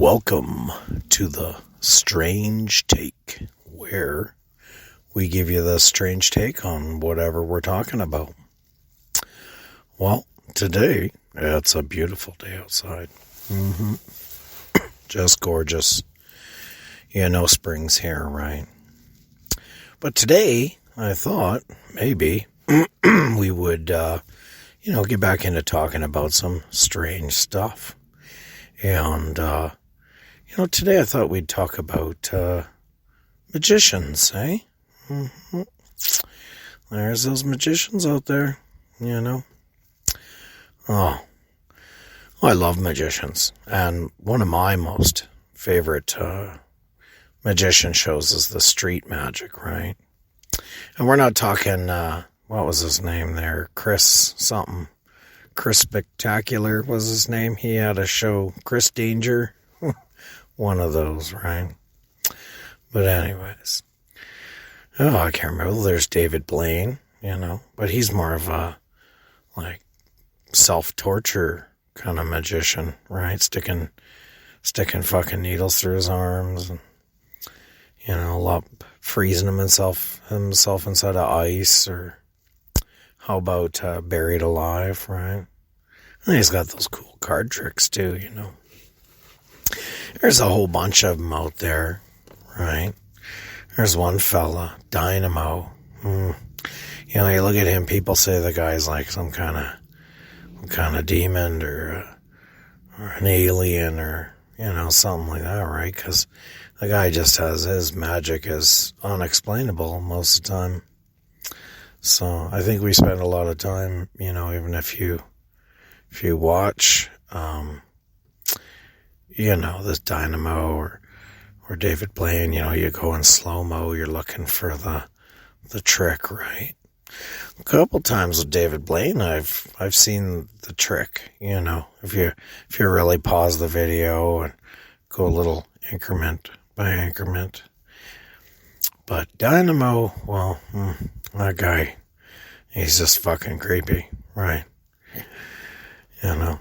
Welcome to the Strange Take, where we give you the strange take on whatever we're talking about. Well, today, it's a beautiful day outside. Just gorgeous. Spring's here, right? But today, I thought maybe we would, get back into talking about some strange stuff. And, today I thought we'd talk about magicians, eh? There's those magicians out there, Oh, I love magicians. And one of my most favorite magician shows is the Street Magic, right? And we're not talking, what was his name there? Chris something. Chris Spectacular was his name. He had a show, Chris Danger. One of those, right? But anyways. Oh, I can't remember. There's David Blaine, But he's more of a, self-torture kind of magician, right? Sticking fucking needles through his arms and, freezing himself inside of ice, or how about Buried Alive, right? And he's got those cool card tricks too, There's a whole bunch of them out there, right? There's one fella, Dynamo. You look at him, people say the guy's like some kind of demon or an alien or, something like that, right? Because the guy just has his magic is unexplainable most of the time. So I think we spend a lot of time, even if you watch, this Dynamo or David Blaine, you go in slow-mo, you're looking for the trick, right? A couple times with David Blaine, I've seen the trick, if you really pause the video and go a little increment by increment. But Dynamo, well, that guy, he's just fucking creepy, right? Well,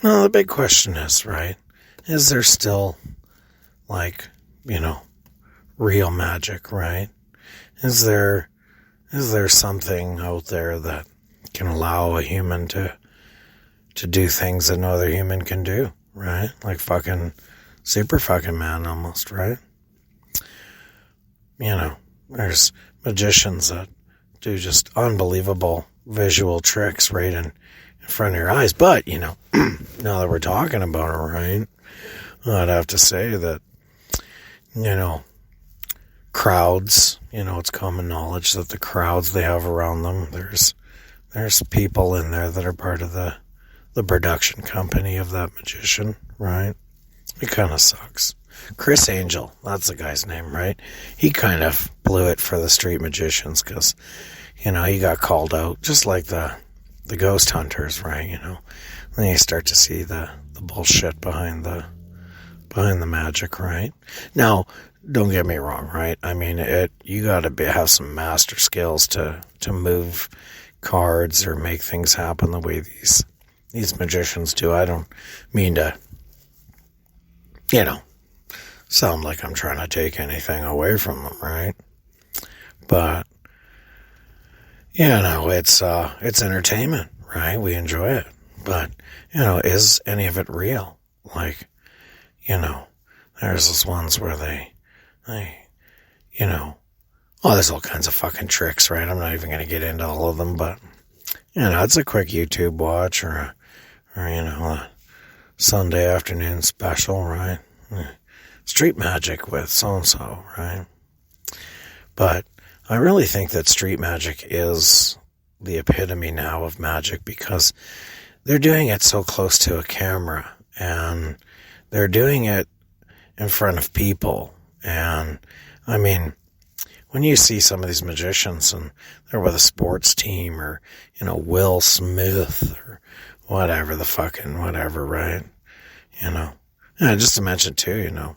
the big question is, right, is there still, real magic, right? Is there something out there that can allow a human to do things that no other human can do, right? Like fucking super fucking man almost, right? There's magicians that do just unbelievable visual tricks right in front of your eyes. But, now that we're talking about it, right, I'd have to say that, crowds, it's common knowledge that the crowds they have around them, there's people in there that are part of the production company of that magician, right? It kind of sucks. Chris Angel, that's the guy's name, right? He kind of blew it for the street magicians because, he got called out, just like the ghost hunters, right? Then you start to see the bullshit behind the magic, right? Now, don't get me wrong, right? I mean, you got to have some master skills to move cards or make things happen the way these magicians do. I don't mean to, sound like I'm trying to take anything away from them, right? But, it's entertainment, right? We enjoy it. But, is any of it real? There's those ones where they, there's all kinds of fucking tricks, right? I'm not even going to get into all of them, but, it's a quick YouTube watch or a Sunday afternoon special, right? Street magic with so-and-so, right? But I really think that street magic is the epitome now of magic because they're doing it so close to a camera and they're doing it in front of people. And I mean, when you see some of these magicians and they're with a sports team or, Will Smith or whatever, right? Just to mention too,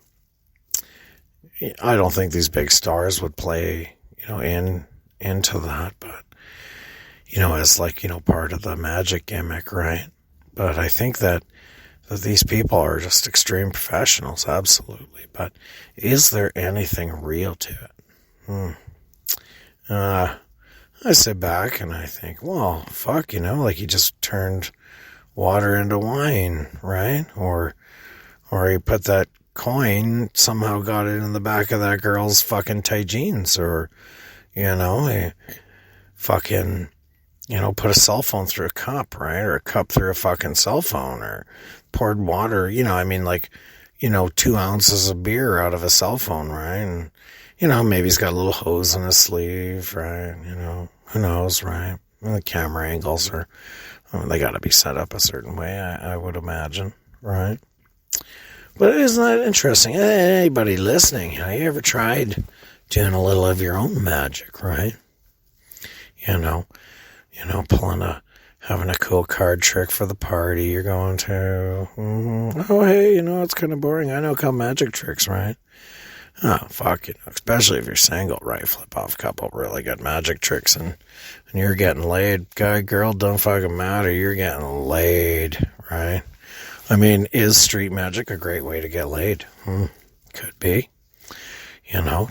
I don't think these big stars would play, into that, but, as like, part of the magic gimmick, right? But I think that these people are just extreme professionals, absolutely. But is there anything real to it? I sit back and I think, well, fuck, like he just turned water into wine, right? Or he put that coin, somehow got it in the back of that girl's fucking tight jeans, or, he fucking, put a cell phone through a cup, right? Or a cup through a fucking cell phone, or poured water, 2 ounces of beer out of a cell phone, right? And, maybe he's got a little hose in his sleeve, right? Who knows, right? And the camera angles are, they got to be set up a certain way, I would imagine, right? But isn't that interesting? Anybody listening, you ever tried doing a little of your own magic, right? Having a cool card trick for the party you're going to. Oh, hey, it's kind of boring. I know a couple magic tricks, right? Oh, fuck, especially if you're single, right? Flip off a couple really good magic tricks and you're getting laid. Guy, girl, don't fucking matter. You're getting laid, right? I mean, is street magic a great way to get laid? Could be.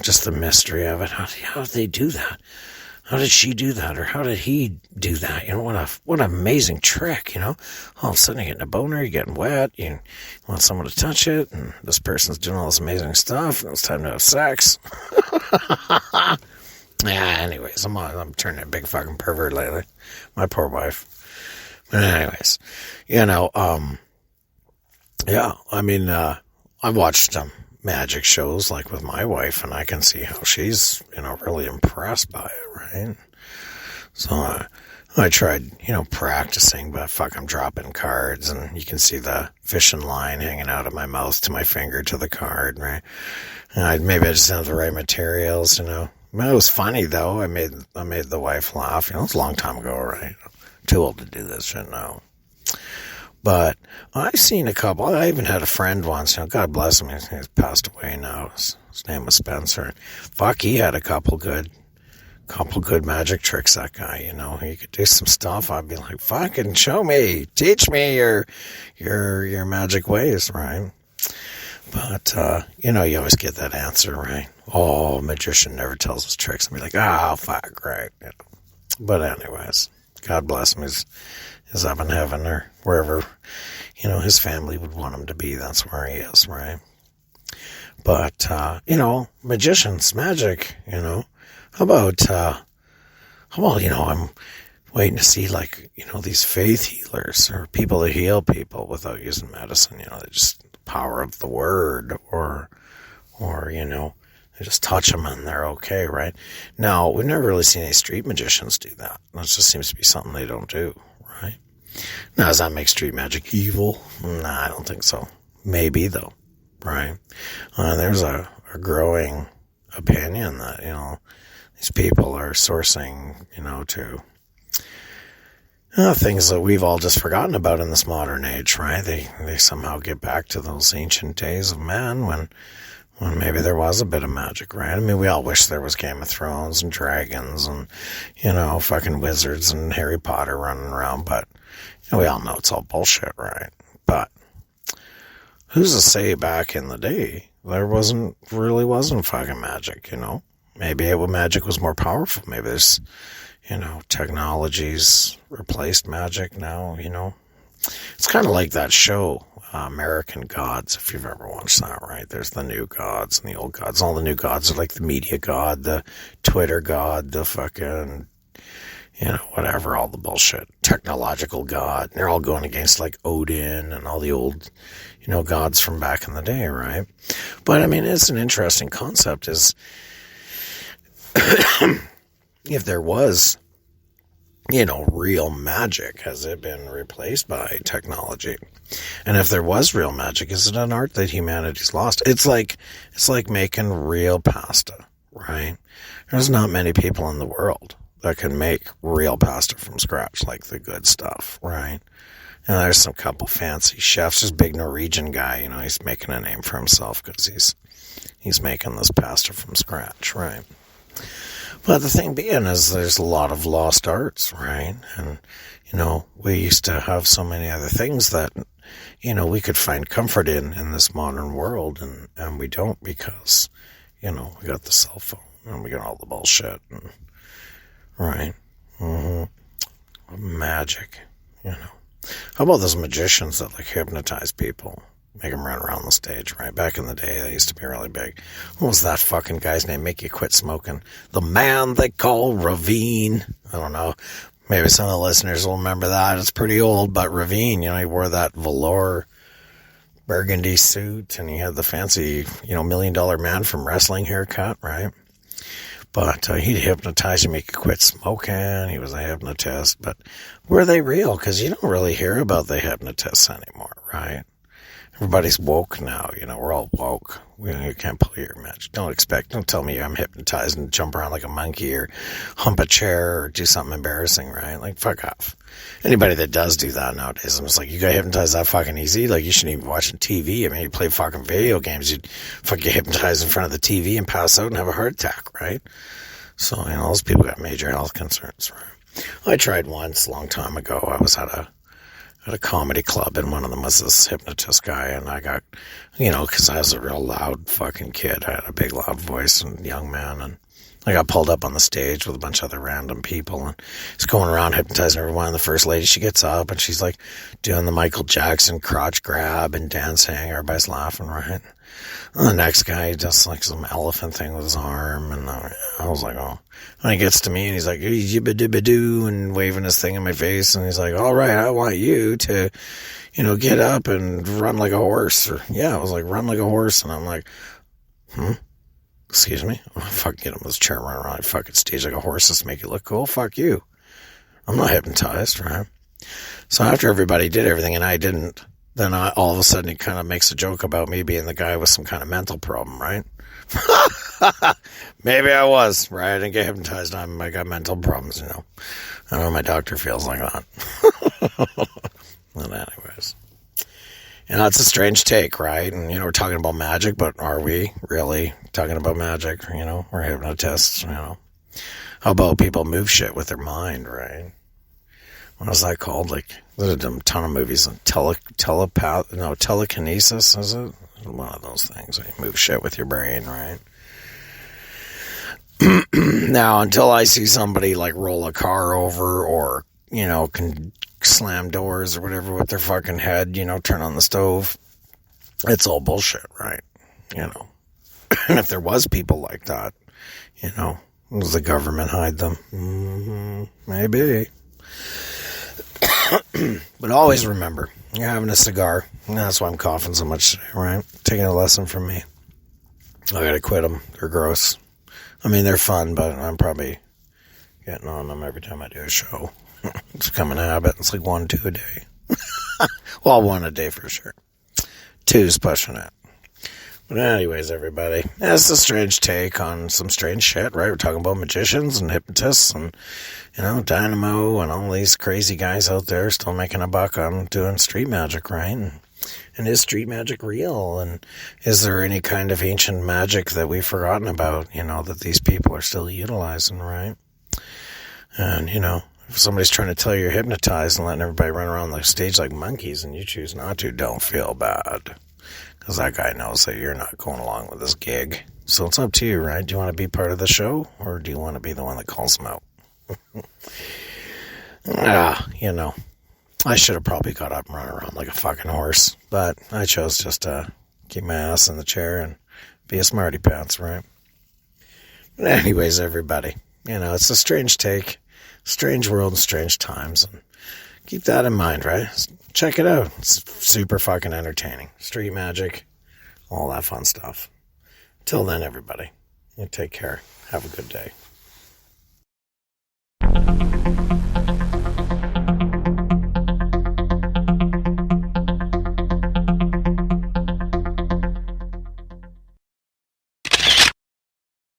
Just the mystery of it. How did they do that? How did she do that? Or how did he do that? What an amazing trick, All of a sudden you're getting a boner, you're getting wet, you want someone to touch it, and this person's doing all this amazing stuff, and it's time to have sex. Anyways, I'm turning a big fucking pervert lately. My poor wife. But anyways, I've watched magic shows like with my wife, and I can see how she's, really impressed by it, right? So I tried, practicing, but fuck, I'm dropping cards, and you can see the fishing line hanging out of my mouth to my finger to the card, right? And maybe I just didn't have the right materials, It was funny though. I made the wife laugh. It was a long time ago, right? Too old to do this shit now. But I've seen a couple. I even had a friend once, God bless him, he's passed away now. His name was Spencer. Fuck, he had a couple good magic tricks, that guy, He could do some stuff. I'd be like, fucking show me, teach me your magic ways, right? But, you always get that answer, right? Oh, magician never tells his tricks. And be like, oh, fuck, right. But anyways, God bless him. He's up in heaven or wherever, his family would want him to be. That's where he is, right? But, magicians, magic, How about, I'm waiting to see, these faith healers or people that heal people without using medicine, just the power of the word or, they just touch them and they're okay, right? Now, we've never really seen any street magicians do that. That just seems to be something they don't do, right? Now, does that make street magic evil? Nah, I don't think so. Maybe, though, right? There's a growing opinion that, these people are sourcing, to things that we've all just forgotten about in this modern age, right? They somehow get back to those ancient days of man when maybe there was a bit of magic, right? I mean, we all wish there was Game of Thrones and dragons and, fucking wizards and Harry Potter running around, but we all know it's all bullshit, right? But who's to say back in the day there wasn't fucking magic, Maybe magic was more powerful. Maybe there's, technologies replaced magic now, It's kind of like that show, American Gods, if you've ever watched that, right? There's the new gods and the old gods. All the new gods are like the media god, the Twitter god, the fucking, whatever, all the bullshit. Technological god. And they're all going against like Odin and all the old, gods from back in the day, right? But I mean, it's an interesting concept is if there was, real magic, has it been replaced by technology? And if there was real magic, is it an art that humanity's lost? It's like making real pasta, right? There's not many people in the world that can make real pasta from scratch, like the good stuff, right? And there's some couple fancy chefs. This big Norwegian guy, he's making a name for himself because he's making this pasta from scratch, right? But the thing being is there's a lot of lost arts, right? And, we used to have so many other things that, we could find comfort in this modern world, and we don't because, we got the cell phone and we got all the bullshit, and, right? Magic, How about those magicians that hypnotize people? Make them run around the stage, right? Back in the day, they used to be really big. What was that fucking guy's name? Make you quit smoking. The man they call Ravine. I don't know. Maybe some of the listeners will remember that. It's pretty old, but Ravine, he wore that velour burgundy suit, and he had the fancy, $1 million man from wrestling haircut, right? But he'd hypnotize you, make you quit smoking. He was a hypnotist. But were they real? Because you don't really hear about the hypnotists anymore, right? Everybody's woke now, we're all woke. You can't pull your magic. Don't tell me I'm hypnotized and jump around like a monkey or hump a chair or do something embarrassing, right? Fuck off. Anybody that does do that nowadays, I'm just like, you got hypnotized that fucking easy? You shouldn't even be watching TV. I mean, you play fucking video games, you'd get hypnotized in front of the TV and pass out and have a heart attack, right? So, those people got major health concerns, right? I tried once a long time ago. I was at a comedy club, and one of them was this hypnotist guy, and I got, because I was a real loud fucking kid. I had a big loud voice and young man, and I got pulled up on the stage with a bunch of other random people, and he's going around hypnotizing everyone. And the first lady, she gets up, and she's doing the Michael Jackson crotch grab and dancing. Everybody's laughing, right? And the next guy does some elephant thing with his arm, and I was like, oh. And he gets to me, and he's like, jibba-dibba-doo, and waving his thing in my face, and he's like, all right, I want you to, get up and run like a horse. I was like, run like a horse, and I'm like, excuse me? I'm gonna fucking get him this chair, run around, fucking stage like a horse just to make it look cool. Fuck you. I'm not hypnotized, right? So after everybody did everything and I didn't, then all of a sudden he kind of makes a joke about me being the guy with some kind of mental problem, right? Maybe I was, right? I didn't get hypnotized. I got mental problems, I know my doctor feels like that. But anyways. It's a strange take, right? And, we're talking about magic, but are we really talking about magic? We're hypnotists, How about people move shit with their mind, right? What was that called? There's a ton of movies on telekinesis, is it? One of those things. You move shit with your brain, right? Now, until I see somebody roll a car over or, can slam doors or whatever with their fucking head, turn on the stove, it's all bullshit, right? And if there was people like that, does the government hide them? Maybe. But always remember, you're having a cigar, and that's why I'm coughing so much today, right? Taking a lesson from me. I gotta quit them. They're gross. I mean, they're fun, but I'm probably getting on them every time I do a show. It's become a habit. It's 1, 2 a day. Well, 1 a day for sure. 2's pushing it. But anyways, everybody, that's a strange take on some strange shit, right? We're talking about magicians and hypnotists and, Dynamo and all these crazy guys out there still making a buck on doing street magic, right? And is street magic real? And is there any kind of ancient magic that we've forgotten about, that these people are still utilizing, right? And, if somebody's trying to tell you you're hypnotized and letting everybody run around the stage like monkeys and you choose not to, don't feel bad. Because that guy knows that you're not going along with this gig. So it's up to you, right? Do you want to be part of the show? Or do you want to be the one that calls them out? I should have probably got up and run around like a fucking horse. But I chose just to keep my ass in the chair and be a smarty pants, right? But anyways, everybody, it's a strange take. Strange world and strange times. And keep that in mind, right? Check it out. It's super fucking entertaining. Street magic, all that fun stuff. Till then, everybody, you take care. Have a good day.